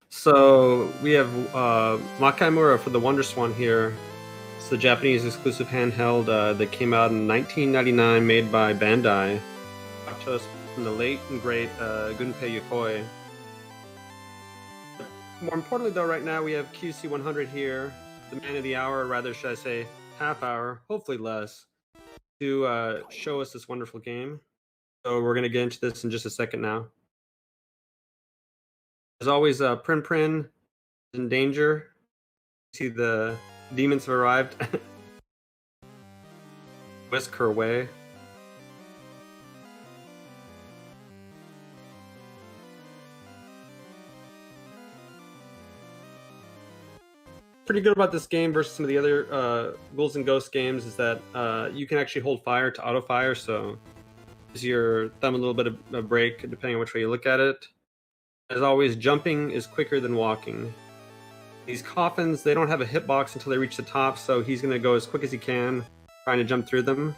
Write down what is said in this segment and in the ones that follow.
So we have Makaimura for the Wonderswan here. It's the Japanese exclusive handheld that came out in 1999, made by Bandai. Brought to us from the late and great Gunpei Yokoi. More importantly, though, right now we have QC100 here, the man of the hour, or rather, should I say, half hour, hopefully less, to show us this wonderful game. So we're going to get into this in just a second now. As always, Prin Prin is in danger. See, the demons have arrived. Whisk her away. Pretty good about this game versus some of the other Ghouls and Ghosts games is that you can actually hold fire to auto fire, so gives your thumb a little bit of a break depending on which way you look at it. As always, jumping is quicker than walking. These coffins, they don't have a hitbox until they reach the top, so he's going to go as quick as he can, trying to jump through them.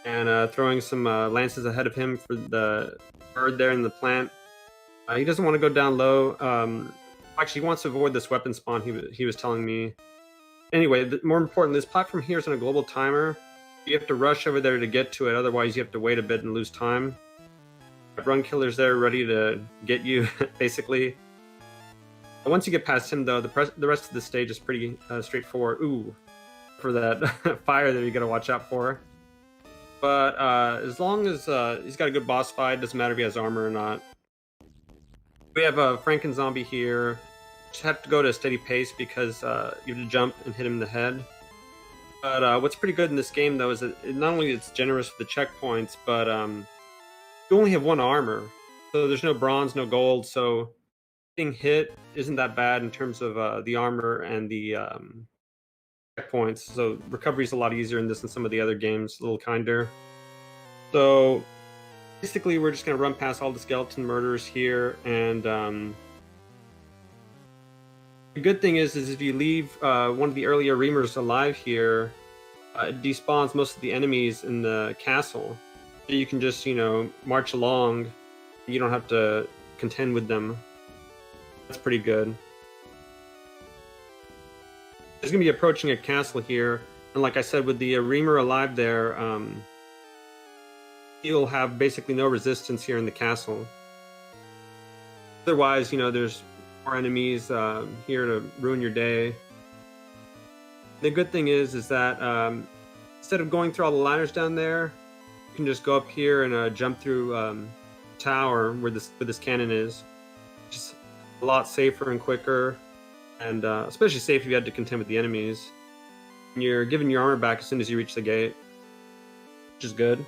And throwing some lances ahead of him for the bird there in the plant. He doesn't want to go down low. Actually, he wants to avoid this weapon spawn, he was telling me. Anyway, more important, this platform here is on a global timer. You have to rush over there to get to it, otherwise you have to wait a bit and lose time. Run killers there ready to get you, basically. Once you get past him, though, the rest of the stage is pretty straightforward. Ooh, for that fire there you gotta watch out for. But as long as he's got a good boss fight, doesn't matter if he has armor or not. We have a Franken zombie here. Just have to go to a steady pace because you have to jump and hit him in the head. But what's pretty good in this game, though, is that not only it's generous with the checkpoints, but you only have one armor. So there's no bronze, no gold, so getting hit isn't that bad in terms of the armor and the checkpoints. So recovery is a lot easier in this than some of the other games, a little kinder. So basically, we're just going to run past all the skeleton murderers here, and the good thing is if you leave one of the earlier Reamers alive here, it despawns most of the enemies in the castle. So you can just, march along. You don't have to contend with them. That's pretty good. There's going to be approaching a castle here, and like I said, with the Reamer alive there, you'll have basically no resistance here in the castle. Otherwise, there's more enemies here to ruin your day. The good thing is that instead of going through all the ladders down there, you can just go up here and jump through tower where this cannon is. Just a lot safer and quicker, and especially safe if you had to contend with the enemies. And you're giving your armor back as soon as you reach the gate, which is good.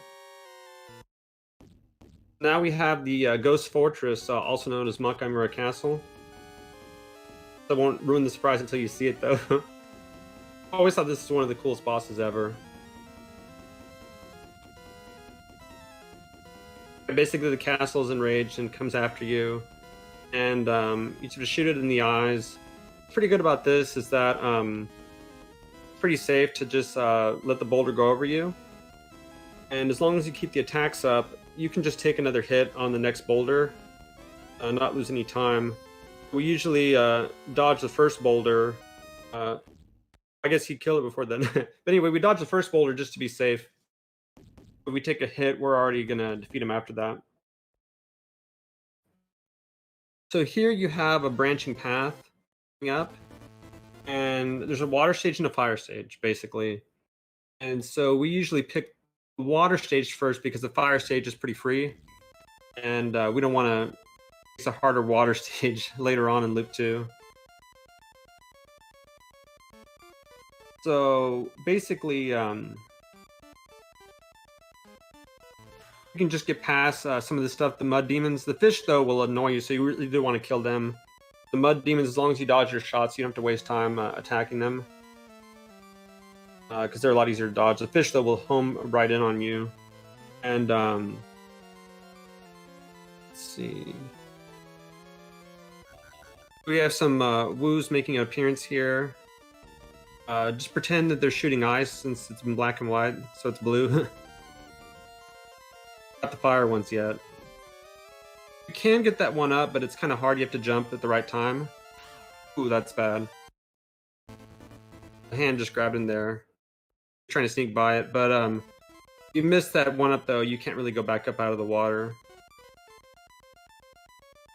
Now we have the Ghost Fortress, also known as Makaimura Castle. I won't ruin the surprise until you see it, though. I always thought this was one of the coolest bosses ever. Basically, the castle is enraged and comes after you, and you sort of shoot it in the eyes. What's pretty good about this is that it's pretty safe to just let the boulder go over you, and as long as you keep the attacks up, you can just take another hit on the next boulder, not lose any time. We usually dodge the first boulder. I guess he'd kill it before then. But anyway, we dodge the first boulder just to be safe. If we take a hit, we're already going to defeat him after that. So here you have a branching path coming up, and there's a water stage and a fire stage, basically. And so we usually pick the water stage first because the fire stage is pretty free, and we don't want to face a harder water stage later on in Loop 2. So basically, you can just get past some of the stuff. The mud demons, the fish though will annoy you, so you really do want to kill them. The mud demons, as long as you dodge your shots, you don't have to waste time attacking them, because they're a lot easier to dodge. The fish though will home right in on you. And let's see, we have some woos making an appearance here. Just pretend that they're shooting ice since it's in black and white, so it's blue. Not the fire ones yet. You can get that one up, but it's kind of hard. You have to jump at the right time. Ooh, that's bad. The hand just grabbed in there. Trying to sneak by it, but you missed that one up though. You can't really go back up out of the water.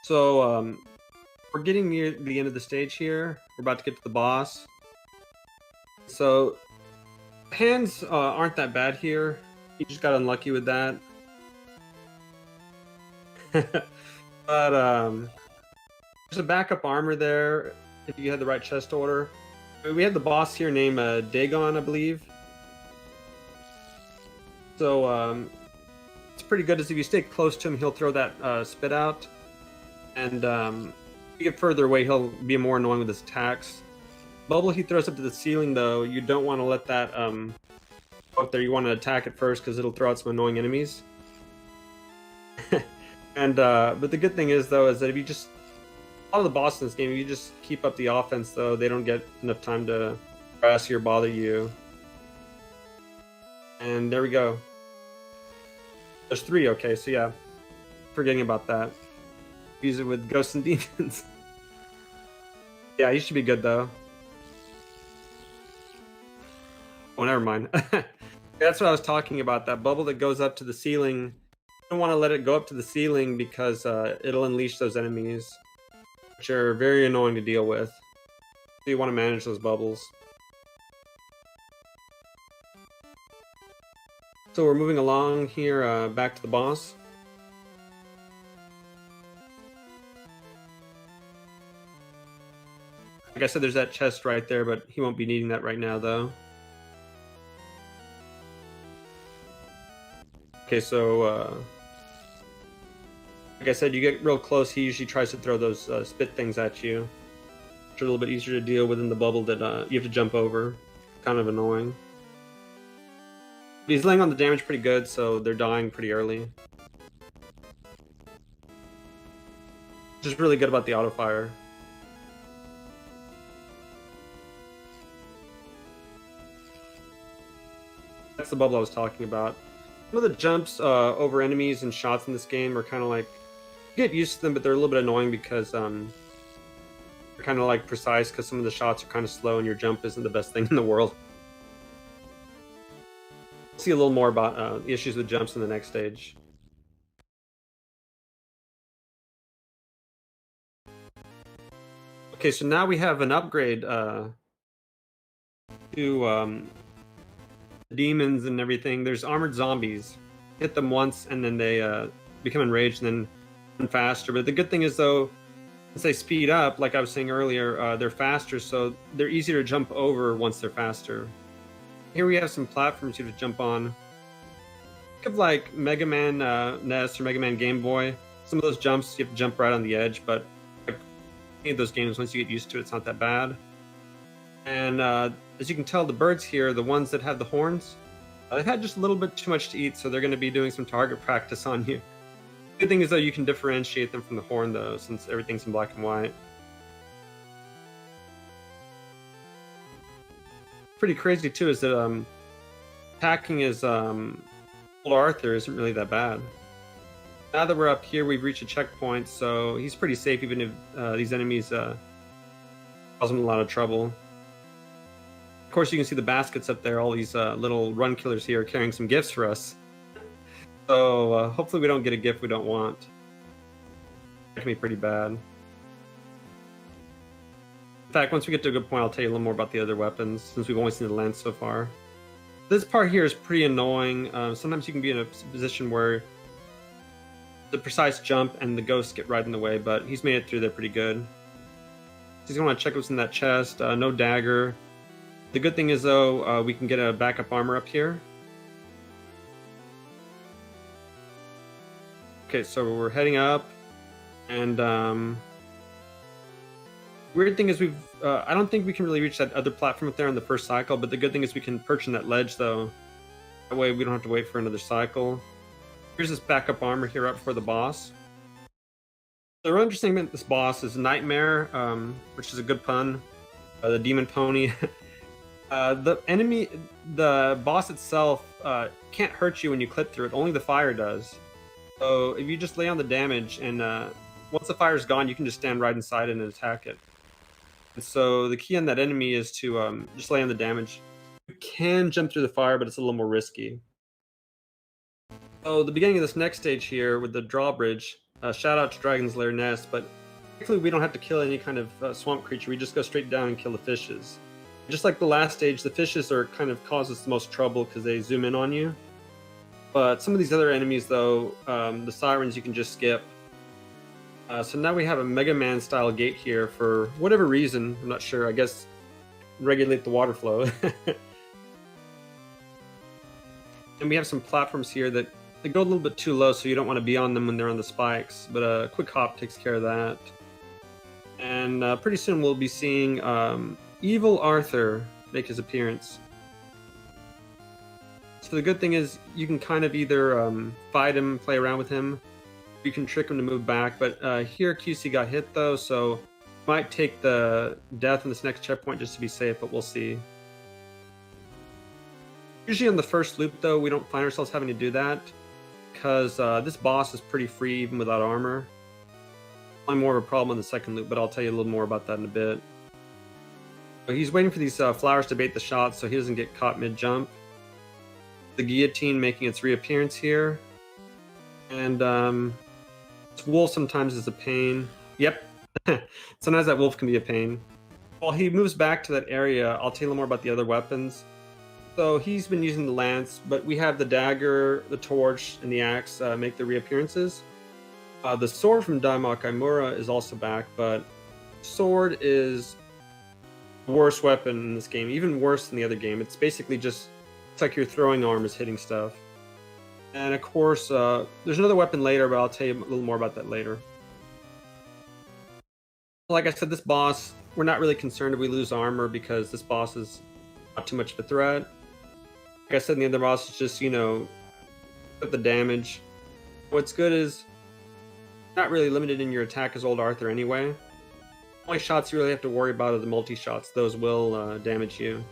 So we're getting near the end of the stage here. We're about to get to the boss. So hands aren't that bad here. You just got unlucky with that. But there's a backup armor there if you had the right chest order. We had the boss here named Dagon, I believe. So it's pretty good. Is if you stay close to him, he'll throw that spit out, and if you get further away, he'll be more annoying with his attacks. Bubble he throws up to the ceiling, though, you don't want to let that go up there. You want to attack it first because it'll throw out some annoying enemies. And but the good thing is though is that if you just all of the bosses in this game, if you just keep up the offense though, they don't get enough time to harass you or bother you. And there we go. There's 3, okay, so yeah. Forgetting about that. Use it with ghosts and demons. Yeah, you should be good though. Oh, never mind. That's what I was talking about, that bubble that goes up to the ceiling. You don't want to let it go up to the ceiling because it'll unleash those enemies, which are very annoying to deal with. So you want to manage those bubbles. So we're moving along here, back to the boss. Like I said, there's that chest right there, but he won't be needing that right now, though. Okay, so like I said, you get real close, he usually tries to throw those spit things at you, which are a little bit easier to deal with in the bubble that you have to jump over. Kind of annoying. But he's laying on the damage pretty good, so they're dying pretty early. Which is really good about the auto fire. That's the bubble I was talking about. Some of the jumps over enemies and shots in this game are kind of like, you get used to them, but they're a little bit annoying because they're kind of like precise because some of the shots are kind of slow and your jump isn't the best thing in the world. We'll see a little more about issues with jumps in the next stage. Okay, so now we have an upgrade to demons and everything. There's armored zombies. Hit them once and then they become enraged and then run faster. But the good thing is though, as they speed up, like I was saying earlier, they're faster, so they're easier to jump over once they're faster. Here we have some platforms you have to jump on. Think of like Mega Man NES or Mega Man Game Boy. Some of those jumps you have to jump right on the edge, but like any of those games, once you get used to it, it's not that bad. And as you can tell, the birds here, the ones that have the horns, they've had just a little bit too much to eat, so they're going to be doing some target practice on you. The good thing is, though, you can differentiate them from the horn, though, since everything's in black and white. Pretty crazy, too, is that attacking as old Arthur isn't really that bad. Now that we're up here, we've reached a checkpoint, so he's pretty safe, even if these enemies cause him a lot of trouble. Of course, you can see the baskets up there. All these little run killers here are carrying some gifts for us. So hopefully we don't get a gift we don't want. That can be pretty bad. In fact, once we get to a good point, I'll tell you a little more about the other weapons, since we've only seen the lance so far. This part here is pretty annoying. Sometimes you can be in a position where the precise jump and the ghosts get right in the way, but he's made it through there pretty good. He's going to want to check what's in that chest. No dagger. The good thing is, though, we can get a backup armor up here. Okay, so we're heading up, and weird thing is I don't think we can really reach that other platform up there on the first cycle, but the good thing is we can perch on that ledge, though. That way we don't have to wait for another cycle. Here's this backup armor here up before the boss. The real interesting thing about this boss is Nightmare, which is a good pun. The demon pony. The boss itself can't hurt you when you clip through it. Only the fire does. So if you just lay on the damage, and once the fire's gone, you can just stand right inside it and attack it. And so the key on that enemy is to just lay on the damage. You can jump through the fire, but it's a little more risky. So the beginning of this next stage here with the drawbridge, shout out to Dragon's Lair Nest, but thankfully we don't have to kill any kind of swamp creature. We just go straight down and kill the fishes. Just like the last stage, the fishes are kind of cause us the most trouble because they zoom in on you. But some of these other enemies, though, the sirens, you can just skip. So now we have a Mega Man style gate here for whatever reason. I'm not sure. I guess regulate the water flow. And we have some platforms here that they go a little bit too low, so you don't want to be on them when they're on the spikes. But a quick hop takes care of that. And pretty soon we'll be seeing Evil Arthur make his appearance. So the good thing is you can kind of either fight him, play around with him, you can trick him to move back. But here QC got hit though, so might take the death in this next checkpoint just to be safe, but we'll see. Usually on the first loop though, we don't find ourselves having to do that because this boss is pretty free even without armor. Only more of a problem on the second loop, but I'll tell you a little more about that in a bit. So he's waiting for these flowers to bait the shots so he doesn't get caught mid-jump. The guillotine making its reappearance here. And this wolf sometimes is a pain. Yep. Sometimes that wolf can be a pain. While he moves back to that area, I'll tell you a little more about the other weapons. So he's been using the lance, but we have the dagger, the torch, and the axe make their reappearances. The sword from Makaimura is also back, but sword is the worst weapon in this game, even worse than the other game. It's basically just, it's like your throwing arm is hitting stuff. And of course, there's another weapon later, but I'll tell you a little more about that later. Like I said, this boss, we're not really concerned if we lose armor because this boss is not too much of a threat. Like I said, in the other boss, it's just, you know, put the damage. What's good is not really limited in your attack as Old Arthur anyway. The only shots you really have to worry about are the multi-shots. Those will damage you.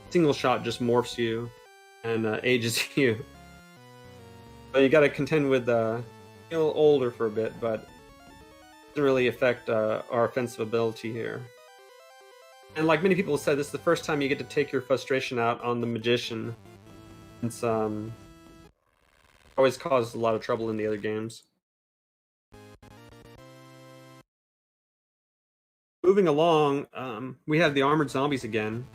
Single shot just morphs you and ages you. But you got to contend with a little older for a bit, but it doesn't really affect our offensive ability here. And like many people said, this is the first time you get to take your frustration out on the magician. It's always caused a lot of trouble in the other games. Moving along, we have the armored zombies again.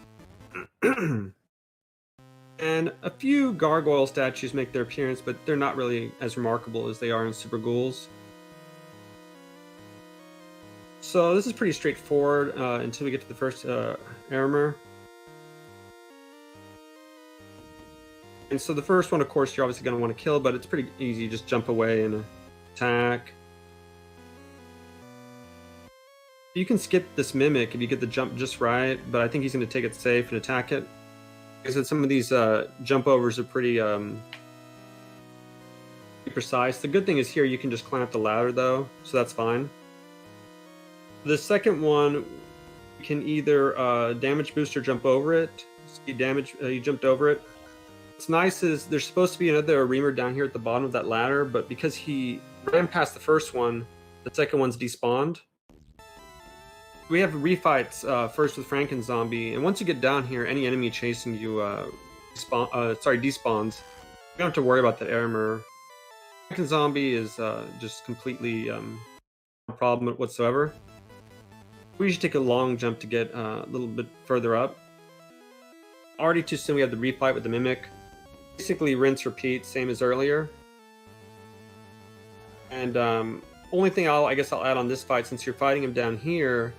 And a few gargoyle statues make their appearance, but they're not really as remarkable as they are in Super Ghouls. So this is pretty straightforward until we get to the first armor. And so the first one, of course, you're obviously going to want to kill, but it's pretty easy. Just jump away and attack. You can skip this mimic if you get the jump just right, but I think he's going to take it safe and attack it. Because some of these jump overs are pretty precise. The good thing is here you can just climb up the ladder though, so that's fine. The second one, you can either damage boost or jump over it. Speed damage, you jumped over it. What's nice is there's supposed to be another reamer down here at the bottom of that ladder, but because he ran past the first one, the second one's despawned. We have refights first with Franken Zombie, and once you get down here, any enemy chasing you despawns. You don't have to worry about that armor. Franken Zombie is just completely no problem whatsoever. We usually take a long jump to get a little bit further up. Already too soon we have the refight with the Mimic. Basically rinse, repeat, same as earlier. And only thing I guess I'll add on this fight, since you're fighting him down here,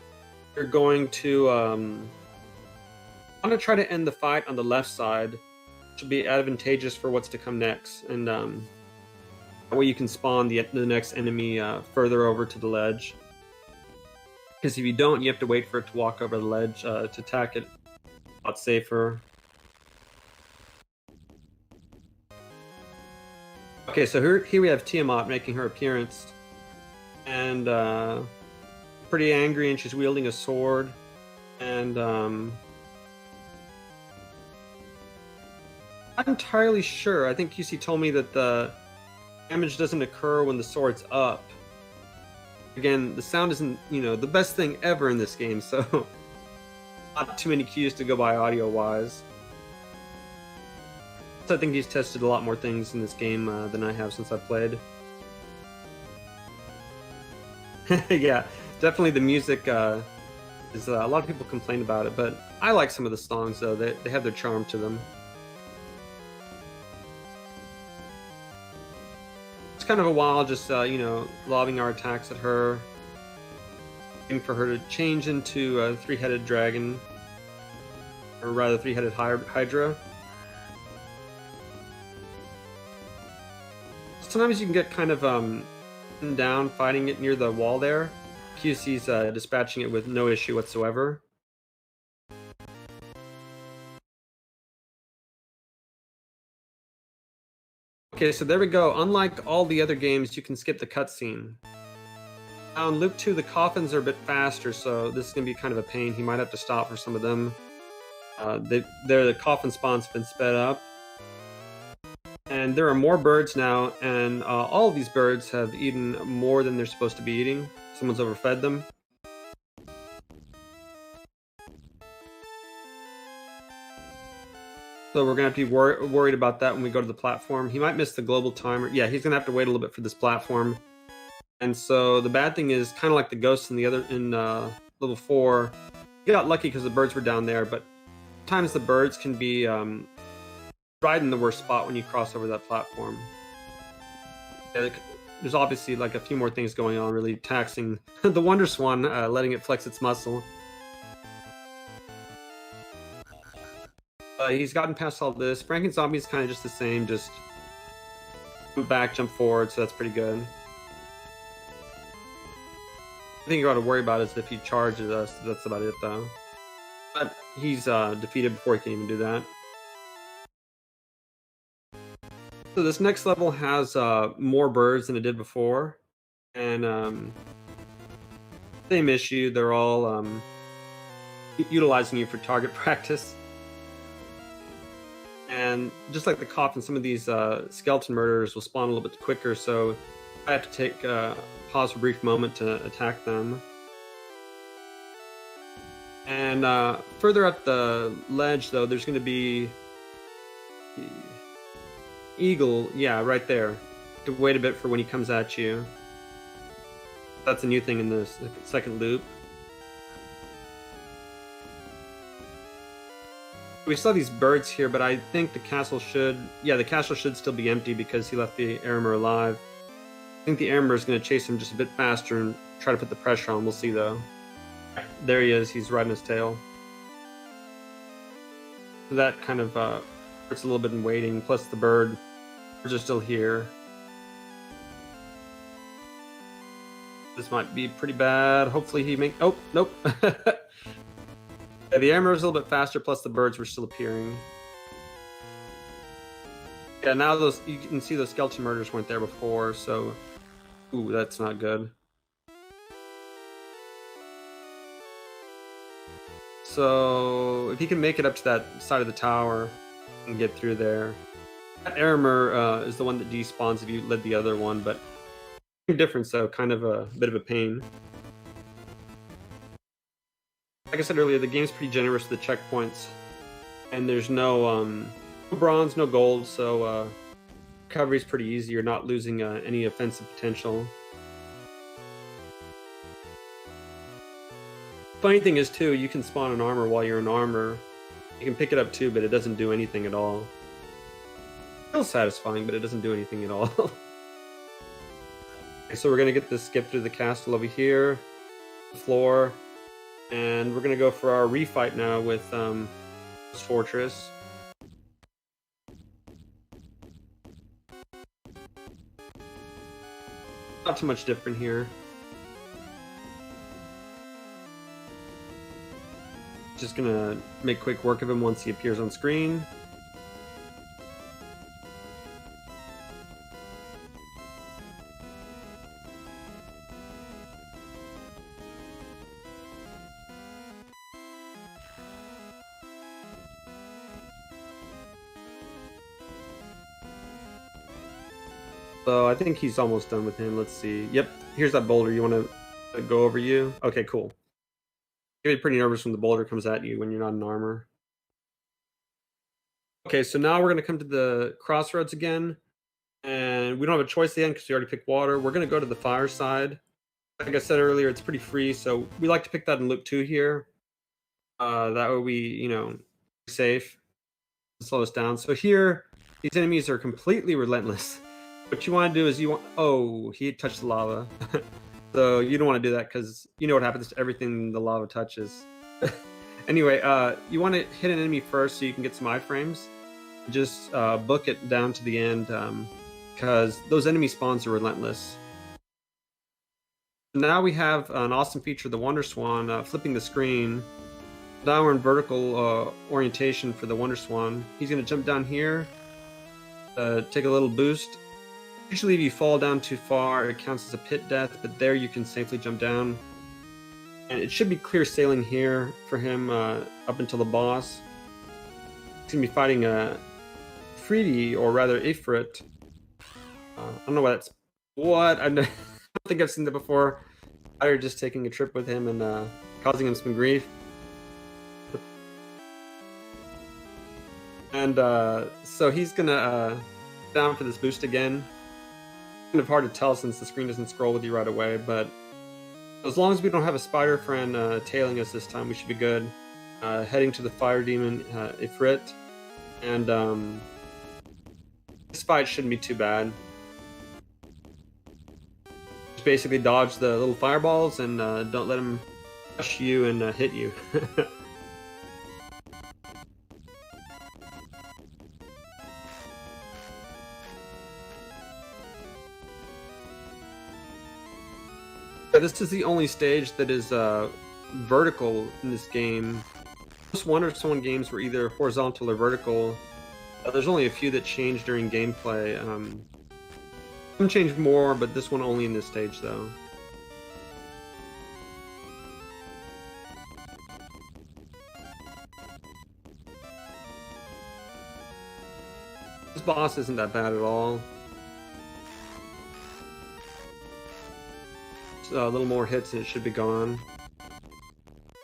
you're going to want to try to end the fight on the left side, which will be advantageous for what's to come next. And that way you can spawn the next enemy further over to the ledge. Because if you don't, you have to wait for it to walk over the ledge to attack it. A lot safer. Okay, so here we have Tiamat making her appearance. And pretty angry, and she's wielding a sword. And I'm not entirely sure. I think QC told me that the Damage doesn't occur when the sword's up. Again, the sound isn't, the best thing ever in this game, so not too many cues to go by audio-wise. So I think he's tested a lot more things in this game than I have since I played. Yeah, definitely the music is a lot of people complain about it, but I like some of the songs though. They have their charm to them. It's kind of a while just lobbing our attacks at her, waiting for her to change into a three-headed dragon, or rather three-headed hydra. Sometimes you can get kind of down fighting it near the wall there. QC's dispatching it with no issue whatsoever. Okay, so there we go. Unlike all the other games, you can skip the cutscene. Now in Loop 2, the coffins are a bit faster, so this is going to be kind of a pain. He might have to stop for some of them. The coffin spawns have been sped up. And there are more birds now, and all of these birds have eaten more than they're supposed to be eating. Someone's overfed them. So we're going to have to be worried about that when we go to the platform. He might miss the global timer. Yeah, he's going to have to wait a little bit for this platform. And so the bad thing is, kind of like the ghosts in level 4, you got lucky because the birds were down there, but sometimes the birds can be right in the worst spot when you cross over that platform. Yeah, there's obviously like a few more things going on, really taxing the Wonder Swan, letting it flex its muscle. He's gotten past all this. Franken Zombie is kind of just the same, just jump back, jump forward, so that's pretty good. The thing you got to worry about is if he charges us. That's about it, though. But he's defeated before he can even do that. So this next level has more birds than it did before, and same issue. They're all utilizing you for target practice. And just like the coffin, some of these skeleton murderers will spawn a little bit quicker, so I have to take pause for a brief moment to attack them. And further up the ledge, though, there's going to be the eagle, yeah, right there. You have to wait a bit for when he comes at you. That's a new thing in the second loop. We saw these birds here, but I think the castle should still be empty because he left the Aramer alive. I think the Aramer is going to chase him just a bit faster and try to put the pressure on. We'll see, though. There he is. He's riding his tail. So that kind of hurts a little bit in waiting. Plus the birds are still here. This might be pretty bad. Hopefully he make... Oh, nope. Yeah, the Aramer was a little bit faster, plus the birds were still appearing. Yeah, now you can see those skeleton murders weren't there before, so... Ooh, that's not good. So, if he can make it up to that side of the tower and get through there. That Aramer is the one that despawns if you led the other one, but... difference, though, kind of a bit of a pain. Like I said earlier, the game's pretty generous with the checkpoints, and there's no bronze, no gold, so recovery's pretty easy. You're not losing any offensive potential. Funny thing is, too, you can spawn an armor while you're in armor. You can pick it up, too, but it doesn't do anything at all. It feels satisfying, but it doesn't do anything at all. Okay, so we're going to get this skip through the castle over here, the floor. And we're going to go for our refight now with this fortress. Not too much different here. Just going to make quick work of him once he appears on screen. So I think he's almost done with him. Let's see. Yep, here's that boulder. You want to go over you? Okay, cool. You get pretty nervous when the boulder comes at you when you're not in armor. Okay, so now we're gonna come to the crossroads again, and we don't have a choice at the end because we already picked water. We're gonna go to the fire side. Like I said earlier, it's pretty free, so we like to pick that in loop 2 here. That way we, safe, slow us down. So here, these enemies are completely relentless. What you want to do is oh, he touched the lava. So you don't want to do that because you know what happens to everything the lava touches. Anyway, you want to hit an enemy first so you can get some iframes. Just book it down to the end because those enemy spawns are relentless. Now we have an awesome feature, the Wonder Swan, flipping the screen. Now we're in vertical orientation for the Wonder Swan. He's going to jump down here, take a little boost. Usually if you fall down too far, it counts as a pit death, but there you can safely jump down. And it should be clear sailing here for him up until the boss. He's going to be fighting a Freedy, or rather Ifrit. I don't know what I don't think I've seen that before. You're just taking a trip with him and causing him some grief. And so he's gonna down for this boost again. Kind of hard to tell since the screen doesn't scroll with you right away, but as long as we don't have a spider friend tailing us this time, we should be good. Heading to the fire demon Ifrit, and this fight shouldn't be too bad. Just basically dodge the little fireballs and don't let them rush you and hit you. This is the only stage that is vertical in this game. Most Wonder Swan games were either horizontal or vertical. There's only a few that change during gameplay. Some change more, but this one only in this stage, though. This boss isn't that bad at all. A little more hits and it should be gone.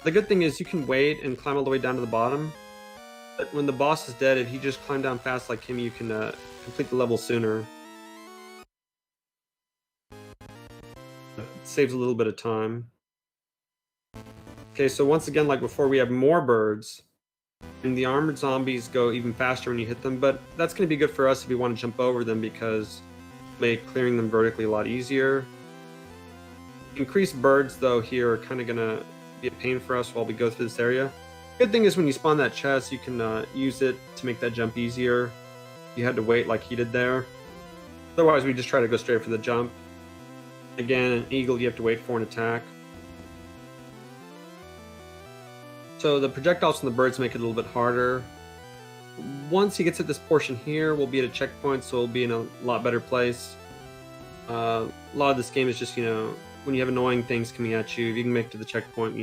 The good thing is you can wait and climb all the way down to the bottom. But when the boss is dead, if you just climb down fast like him, you can complete the level sooner. It saves a little bit of time. Okay, so once again, like before, we have more birds. And the armored zombies go even faster when you hit them, but that's going to be good for us if we want to jump over them because it make clearing them vertically a lot easier. Increased birds, though, here are kind of going to be a pain for us while we go through this area. Good thing is when you spawn that chest, you can use it to make that jump easier. You had to wait like he did there. Otherwise, we just try to go straight for the jump. Again, an eagle you have to wait for an attack. So the projectiles from the birds make it a little bit harder. Once he gets at this portion here, we'll be at a checkpoint, so we'll be in a lot better place. A lot of this game is just, when you have annoying things coming at you, if you can make it to the checkpoint,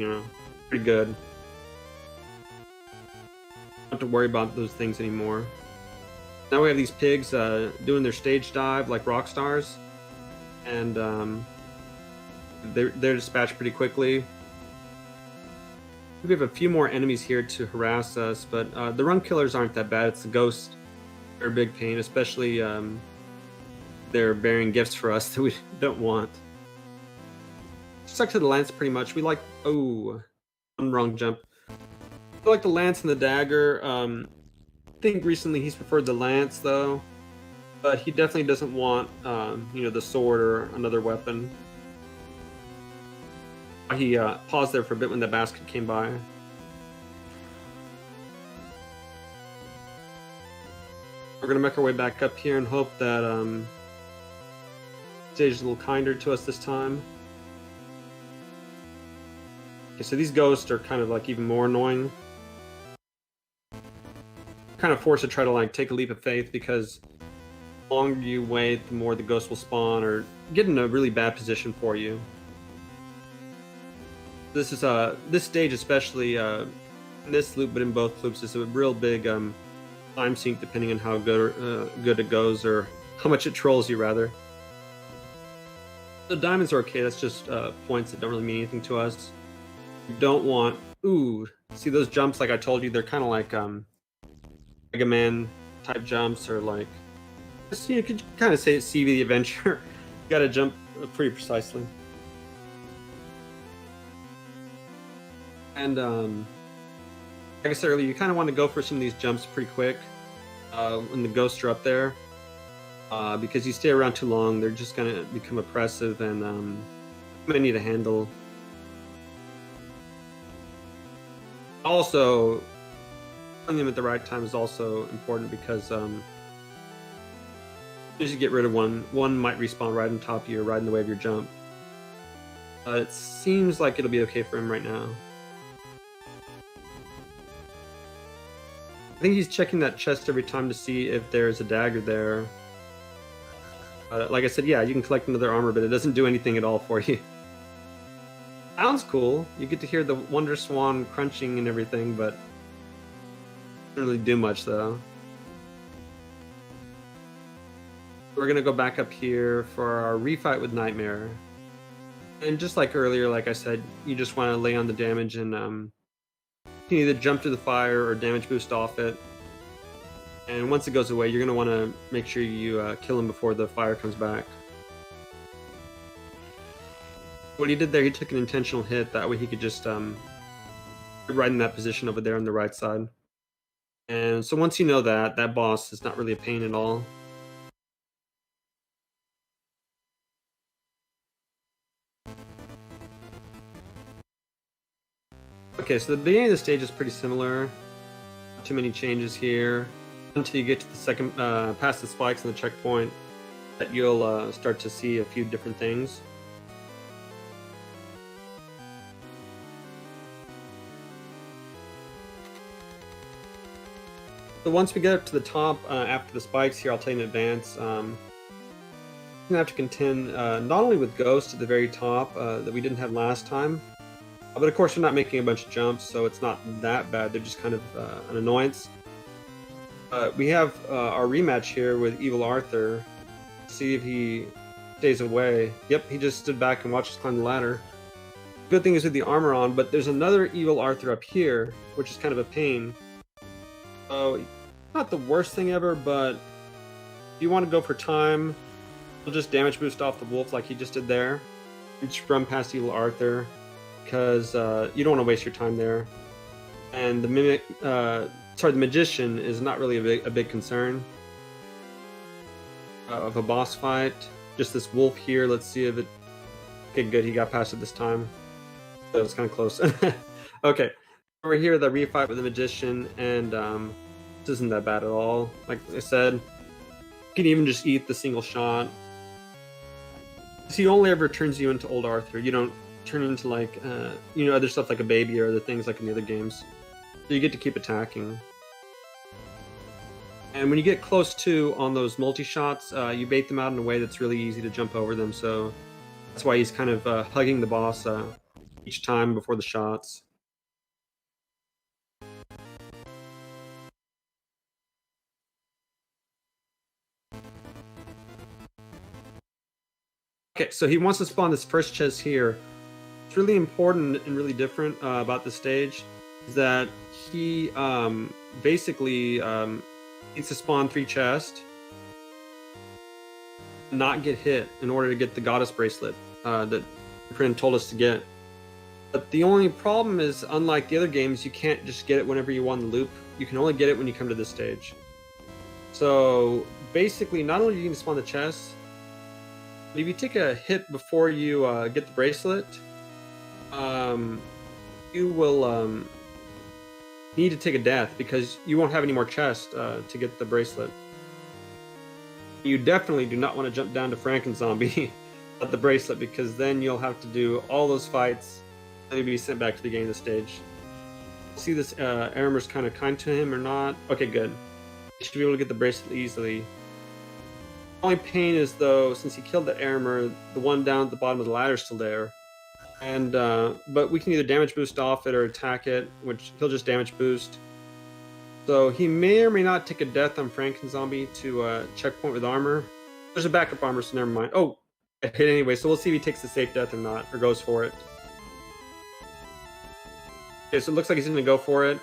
pretty good. Don't have to worry about those things anymore. Now we have these pigs doing their stage dive like rock stars, and they're dispatched pretty quickly. We have a few more enemies here to harass us, but the run killers aren't that bad. It's the ghosts that are a big pain, especially they're bearing gifts for us that we don't want. Stuck to the lance pretty much. We like... Oh, one wrong jump. We like the lance and the dagger. I think recently he's preferred the lance, though. But he definitely doesn't want, the sword or another weapon. He paused there for a bit when the basket came by. We're going to make our way back up here and hope that stage is a little kinder to us this time. Okay, so these ghosts are kind of like even more annoying. Kind of forced to try to take a leap of faith because the longer you wait, the more the ghosts will spawn or get in a really bad position for you. This is this stage especially in this loop, but in both loops, is a real big time sink depending on how good it goes or how much it trolls you rather. The diamonds are okay. That's just points that don't really mean anything to us. You don't want. Ooh, see those jumps? Like I told you, they're kind of like Mega Man type jumps, or like just, you could kind of say CV the Adventure. You got to jump pretty precisely. And like I said earlier, you kind of want to go for some of these jumps pretty quick when the ghosts are up there, because you stay around too long, they're just gonna become oppressive and might need a handle. Also, finding them at the right time is also important because as you get rid of one might respawn right on top of you or right in the way of your jump. It seems like it'll be okay for him right now. I think he's checking that chest every time to see if there's a dagger there. Like I said, yeah, you can collect another armor, but it doesn't do anything at all for you. Sounds cool. You get to hear the Wonder Swan crunching and everything, but doesn't really do much though. We're gonna go back up here for our refight with Nightmare. And just like earlier, like I said, you just want to lay on the damage and you can either jump to the fire or damage boost off it. And once it goes away, you're going to want to make sure you kill him before the fire comes back. What he did there, he took an intentional hit. That way he could just right in that position over there on the right side. And so once you know that, that boss is not really a pain at all. Okay, so the beginning of the stage is pretty similar. Not too many changes here until you get to the second, past the spikes and the checkpoint, that you'll start to see a few different things. So once we get up to the top, after the spikes here, I'll tell you in advance, you're going to have to contend not only with ghosts at the very top that we didn't have last time, but of course we're not making a bunch of jumps, so it's not that bad. They're just kind of an annoyance. We have our rematch here with Evil Arthur. See if he stays away. Yep, he just stood back and watched us climb the ladder. Good thing is with the armor on, but there's another Evil Arthur up here, which is kind of a pain. So, not the worst thing ever, but if you want to go for time, you'll just damage boost off the wolf like he just did there. You just run past Evil Arthur, because you don't want to waste your time there. And the mimic, the magician is not really a big concern of a boss fight. Just this wolf here. Let's see if it. Okay, good. He got past it this time. That was kind of close. Okay, we're here the refight with the magician, and this isn't that bad at all. Like I said, you can even just eat the single shot. He only ever turns you into old Arthur. You don't turn into like other stuff like a baby or other things like in the other games. So you get to keep attacking. And when you get close to on those multi-shots, you bait them out in a way that's really easy to jump over them. So that's why he's kind of hugging the boss each time before the shots. Okay, so he wants to spawn this first chest here. What's really important and really different about this stage is that he basically needs to spawn 3 chests, not get hit in order to get the goddess bracelet that the friend told us to get. But the only problem is, unlike the other games, you can't just get it whenever you want the loop. You can only get it when you come to this stage. So basically, not only do you need to spawn the chest, but if you take a hit before you get the bracelet, you will need to take a death because you won't have any more chests to get the bracelet. You definitely do not want to jump down to Frankenzombie at the bracelet, because then you'll have to do all those fights and you'll be sent back to the beginning of the stage. See this Aramir's kind of kind to him or not? Okay, good. You should be able to get the bracelet easily. The only pain is, though, since he killed that Aramir, the one down at the bottom of the ladder is still there. And but we can either damage boost off it or attack it, which he'll just damage boost. So he may or may not take a death on Frankenzombie to checkpoint with armor. There's a backup armor, so never mind. Oh, hit anyway, so we'll see if he takes the safe death or not, or goes for it. Okay, so it looks like he's gonna go for it.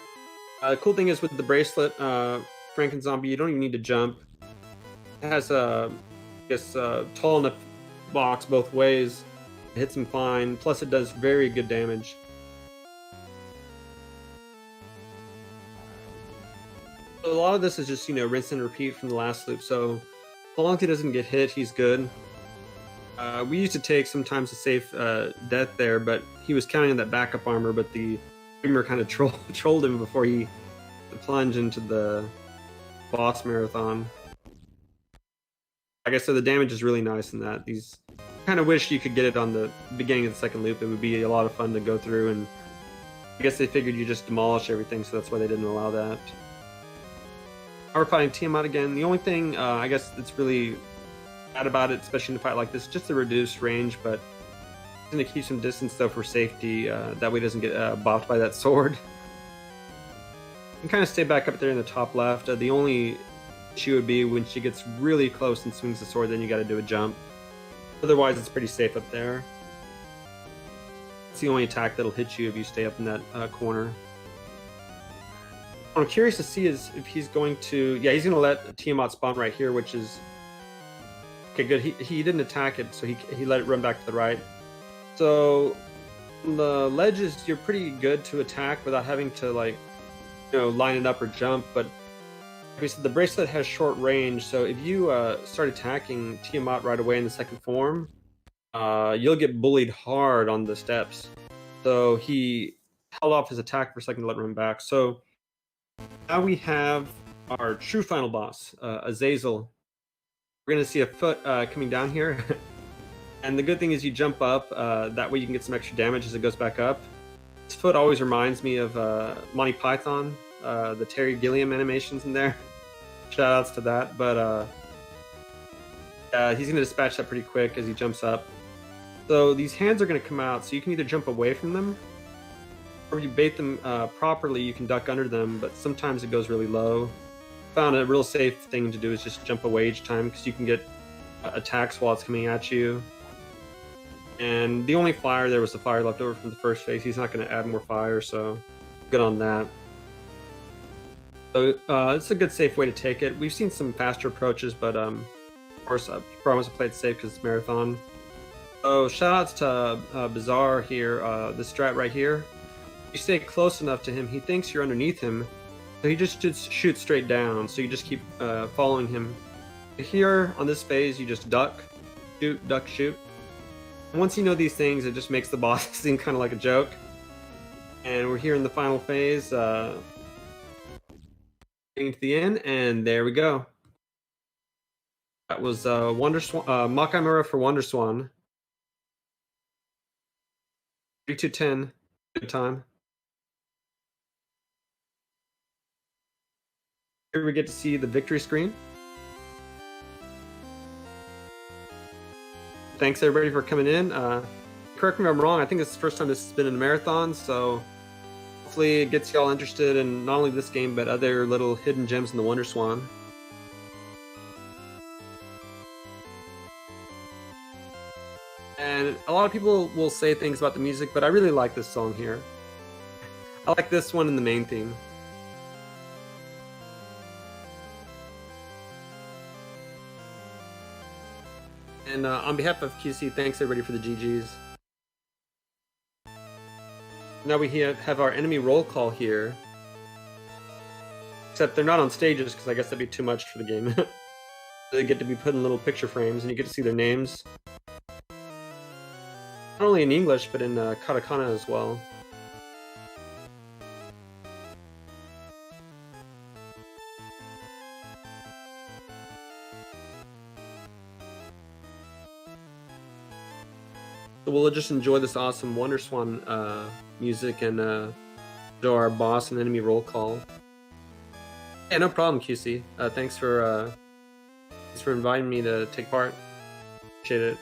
The cool thing is with the bracelet, Franken Zombie, you don't even need to jump. It has a, I guess, tall enough box both ways. It hits him fine. Plus, it does very good damage. So a lot of this is just, rinse and repeat from the last loop. So as long as he doesn't get hit, he's good. We used to take sometimes a safe death there, but he was counting on that backup armor, but the streamer kind of trolled him before he plunged into the boss marathon. Like I said, the damage is really nice in that. These kind of wish you could get it on the beginning of the second loop. It would be a lot of fun to go through, and I guess they figured you just demolish everything, so that's why they didn't allow that. Now we're fighting Tiamat again. The only thing I guess that's really bad about it, especially in a fight like this, just the reduced range, but it's going to keep some distance though for safety. That way he doesn't get bopped by that sword. You can kind of stay back up there in the top left. The only issue would be when she gets really close and swings the sword, then you got to do a jump. Otherwise, it's pretty safe up there. It's the only attack that'll hit you if you stay up in that corner. What I'm curious to see is if he's going to... Yeah, he's going to let Tiamat spawn right here, which is... Okay, good. He didn't attack it, so he let it run back to the right. So, the ledges, you're pretty good to attack without having to, line it up or jump, but like we said, the bracelet has short range, so if you start attacking Tiamat right away in the second form, you'll get bullied hard on the steps. So he held off his attack for a second to let it run back. So now we have our true final boss, Azazel. We're going to see a foot coming down here. And the good thing is you jump up, that way you can get some extra damage as it goes back up. This foot always reminds me of Monty Python, the Terry Gilliam animations in there. Shoutouts to that, but he's going to dispatch that pretty quick as he jumps up. So these hands are going to come out, so you can either jump away from them, or if you bait them properly, you can duck under them, but sometimes it goes really low. Found a real safe thing to do is just jump away each time, because you can get attacks while it's coming at you. And the only fire there was the fire left over from the first phase. He's not going to add more fire, so good on that. So it's a good safe way to take it. We've seen some faster approaches, but of course, I promise to play it safe because it's marathon. So shoutouts to Bizarre here, this strat right here. You stay close enough to him, he thinks you're underneath him, so he just shoots straight down, so you just keep following him. Here, on this phase, you just duck, shoot, duck, shoot. And once you know these things, it just makes the boss seem kind of like a joke. And we're here in the final phase, getting to the end, and there we go. That was Makaimura for Wonder Swan. 3-2-10, good time. Here we get to see the victory screen. Thanks everybody for coming in. Correct me if I'm wrong, I think it's the first time this has been in a marathon, so hopefully it gets y'all interested in not only this game, but other little hidden gems in the Wonder Swan. And a lot of people will say things about the music, but I really like this song here. I like this one in the main theme. And on behalf of QC, thanks everybody for the GGs. Now we have our enemy roll call here. Except they're not on stages, because I guess that'd be too much for the game. They get to be put in little picture frames, and you get to see their names. Not only in English, but in katakana as well. So we'll just enjoy this awesome Wonder Swan music and do our boss and enemy roll call. Yeah, no problem, QC. Thanks for inviting me to take part. Appreciate it.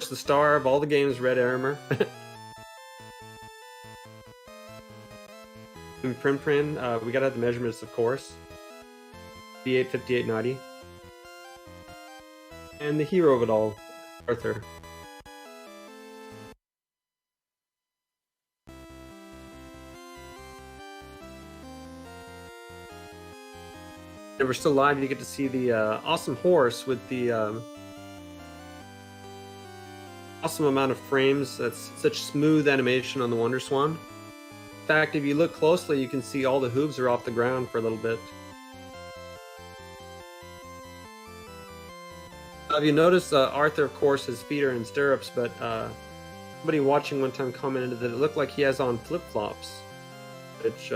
course, the star of all the games, Red Armor. In Prin, we gotta have the measurements, of course. D8, 58, 90. And the hero of it all, Arthur. And we're still live. You get to see the awesome horse with the awesome amount of frames. That's such smooth animation on the Wonder Swan. In fact, if you look closely, you can see all the hooves are off the ground for a little bit. If you notice, Arthur, of course, his feet are in stirrups, but somebody watching one time commented that it looked like he has on flip-flops, which,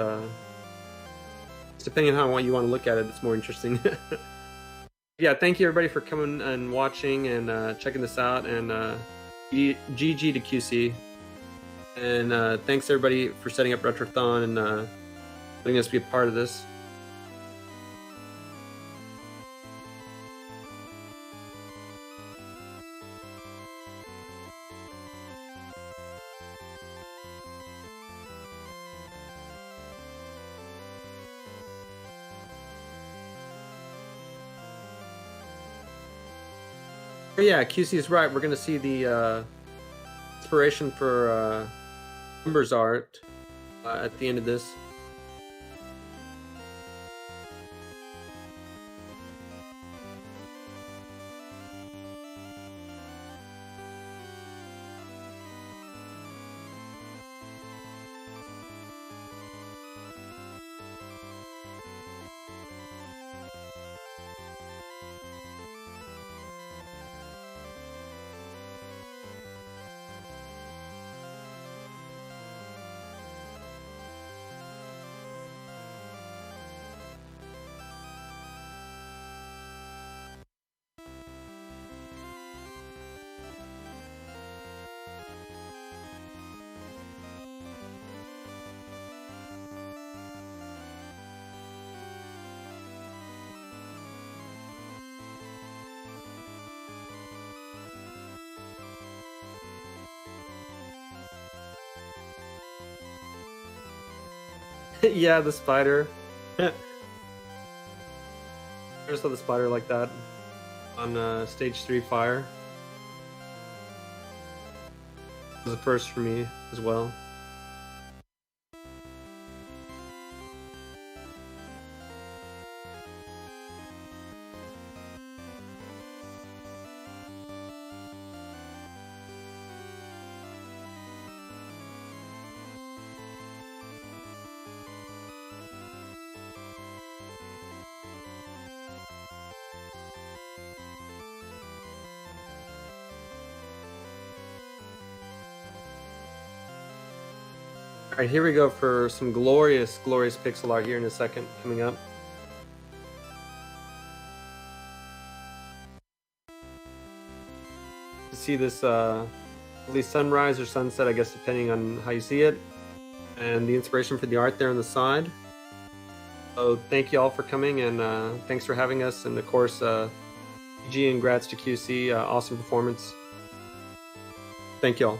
depending on how you want to look at it, it's more interesting. Yeah, thank you everybody for coming and watching and checking this out, and GG to QC. And thanks everybody for setting up RETROTHON and letting us be a part of this. But yeah, QC is right. We're going to see the inspiration for Numbers art at the end of this. Yeah, the spider. I just saw the spider like that on stage 3 Fire. It was a first for me as well. All right, here we go for some glorious, glorious pixel art here in a second, coming up. To see this at least sunrise or sunset, I guess, depending on how you see it, and the inspiration for the art there on the side. So thank you all for coming, and thanks for having us, and of course, GG and grats to QC, awesome performance. Thank you all.